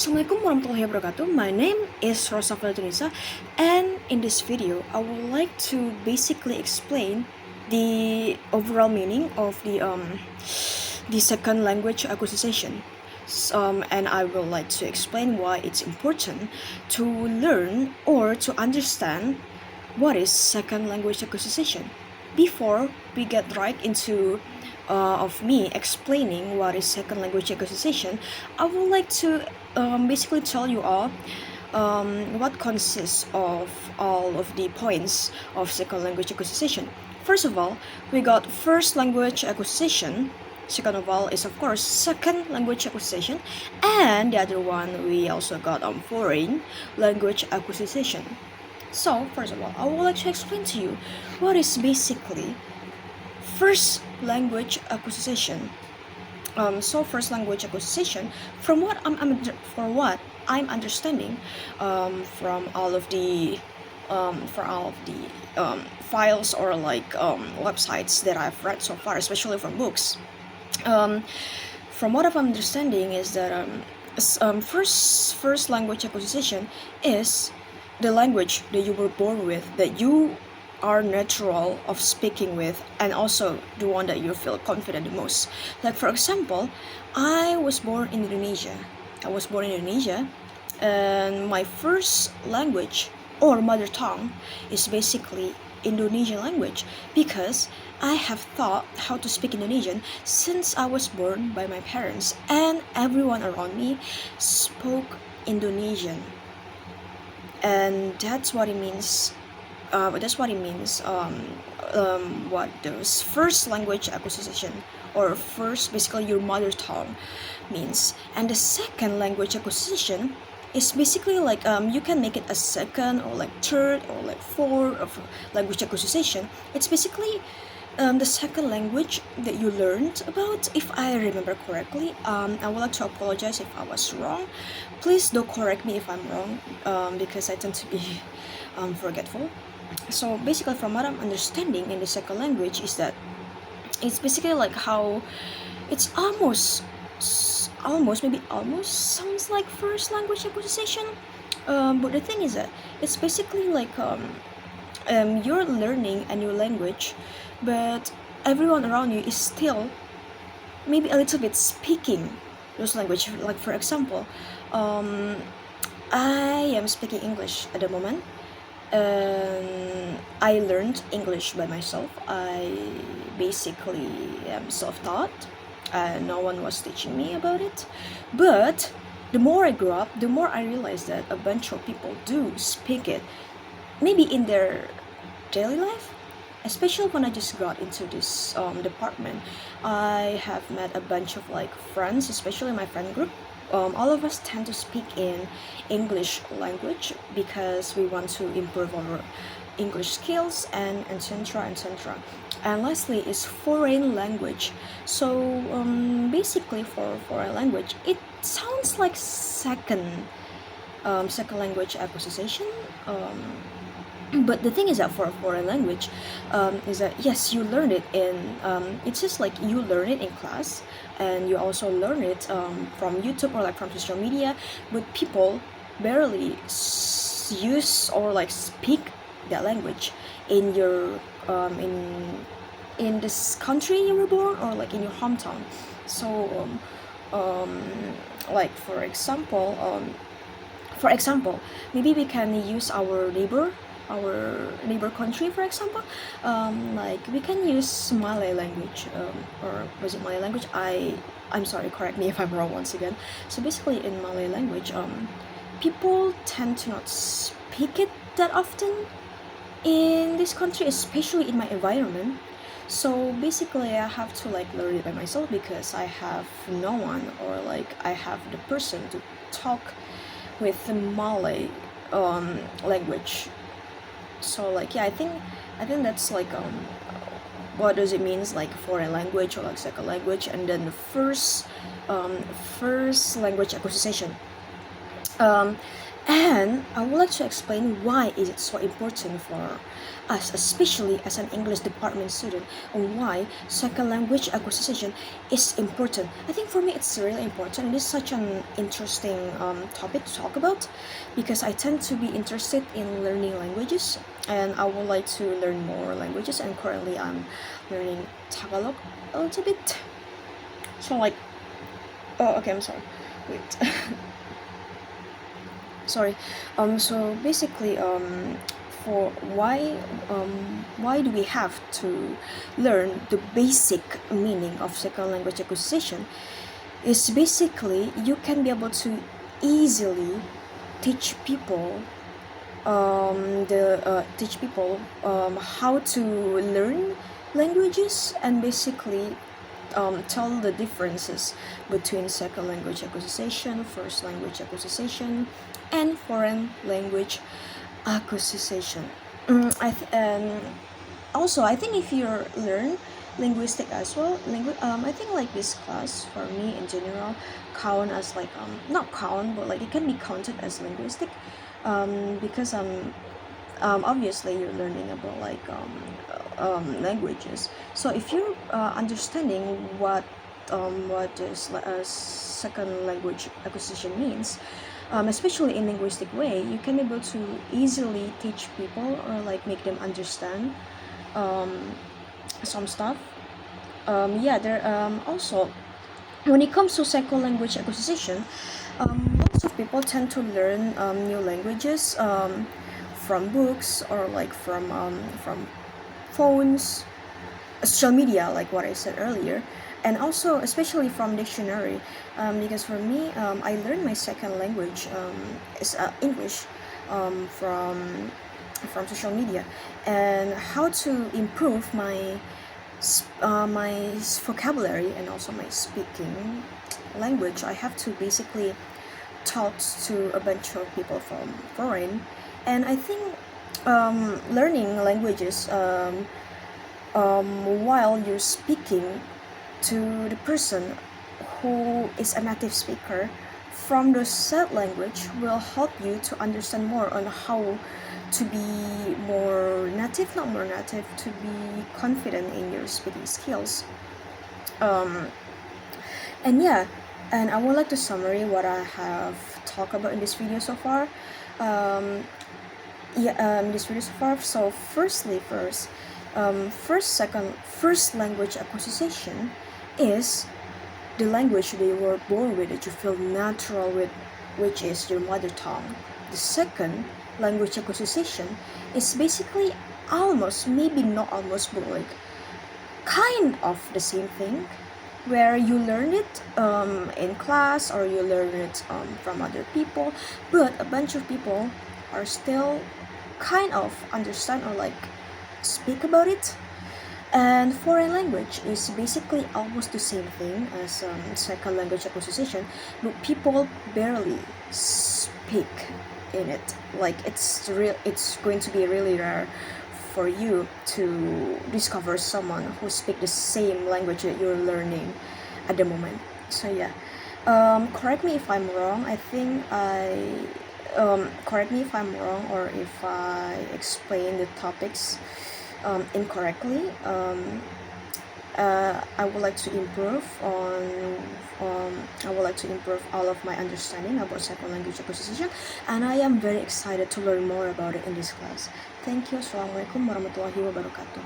Assalamualaikum warahmatullahi wabarakatuh. My name is Rosa Tunisa, and in this video, I would like to basically explain the overall meaning of the second language acquisition. And I would like to explain why it's important to learn or to understand what is second language acquisition. Before we get right into of me explaining what is second language acquisition, I would like to basically tell you all what consists of all of the points of second language acquisition. First of all, we got first language acquisition. Second of all is of course second language acquisition, and the other one we also got foreign language acquisition. So first of all, I would like to explain to you what is basically first language acquisition. First language acquisition, from what I'm understanding, from all of the files or websites that I've read so far, especially from books. From what I'm understanding is that first language acquisition is the language that you were born with, that you are natural of speaking with, and also the one that you feel confident the most. Like for example, I was born in Indonesia. And my first language or mother tongue is basically Indonesian language, because I have thought how to speak Indonesian since I was born by my parents, and everyone around me spoke Indonesian. And that's what it means. What those first language acquisition, or first basically your mother tongue, means. And the second language acquisition is basically you can make it a second or like third or like fourth of language acquisition. It's basically the second language that you learned about, if I remember correctly. I would like to apologize if I was wrong. Please don't correct me if I'm wrong, because I tend to be forgetful. So basically, from what I'm understanding in the second language, is that it's basically like how it's almost sounds like first language acquisition. But the thing is that it's basically you're learning a new language, but everyone around you is still maybe a little bit speaking those language. Like for example, I am speaking English at the moment, and I learned English by myself. I basically am self-taught, and no one was teaching me about it. But the more I grew up, the more I realized that a bunch of people do speak it, maybe in their daily life. Especially when I just got into this department, I have met a bunch of friends, especially my friend group. All of us tend to speak in English language because we want to improve our English skills and etc. etc. And lastly is foreign language. So basically, for foreign language, it sounds like second language acquisition. But the thing is that for a foreign language, is that yes, you learn it in it's just like you learn it in class, and you also learn it from YouTube or from social media, but people barely use or speak that language in your in this country you were born, or in your hometown. So for example, maybe we can use our neighbor country, for example. We can use Malay language, or was it Malay language? I'm sorry, correct me if I'm wrong once again. So basically in Malay language, people tend to not speak it that often in this country, especially in my environment. So basically I have to learn it by myself, because I have no one, or I have the person to talk with the Malay language. So yeah, I think that's what does it means foreign language or second language, and then the first language acquisition. And I would like to explain why is it so important for us, especially as an English department student, and why second language acquisition is important. I think for me it's really important. It is such an interesting topic to talk about because I tend to be interested in learning languages and I would like to learn more languages, and currently I'm learning Tagalog a little bit. So like, oh okay, I'm sorry. Wait. Sorry. So basically, for why do we have to learn the basic meaning of second language acquisition? Is basically you can be able to easily teach people how to learn languages, and basically tell the differences between second language acquisition, first language acquisition, and foreign language acquisition. Also, I think if you learn linguistic as well, I think like this class for me in general count as like not count, but like it can be counted as linguistic, because obviously you're learning about like languages. So if you're understanding what is second language acquisition means, especially in linguistic way, you can be able to easily teach people or like make them understand some stuff. Yeah, there also when it comes to second language acquisition, lots of people tend to learn new languages from books or like from phones, social media, like what I said earlier, and also especially from dictionary, because for me, I learned my second language is English from social media, and how to improve my vocabulary and also my speaking language. I have to basically talk to a bunch of people from foreign, and I think learning languages while you're speaking to the person who is a native speaker from the said language will help you to understand more on how to be not more native, to be confident in your speaking skills. Um, and yeah, and I would like to summary what I have talked about in this video so far. This video so far. So first language acquisition is the language that you were born with, that you feel natural with, which is your mother tongue. The second language acquisition is basically almost, maybe not almost, but like kind of the same thing, where you learn it in class or you learn it from other people, but a bunch of people are still kind of understand or like speak about it. And foreign language is basically almost the same thing as second language acquisition, but people barely speak in it. Like it's going to be really rare for you to discover someone who speak the same language that you're learning at the moment. So yeah, correct me if I'm wrong. I think correct me if I'm wrong or if I explain the topics incorrectly. I would like to improve all of my understanding about second language acquisition, and I am very excited to learn more about it in this class. Thank you. Assalamualaikum warahmatullahi wabarakatuh.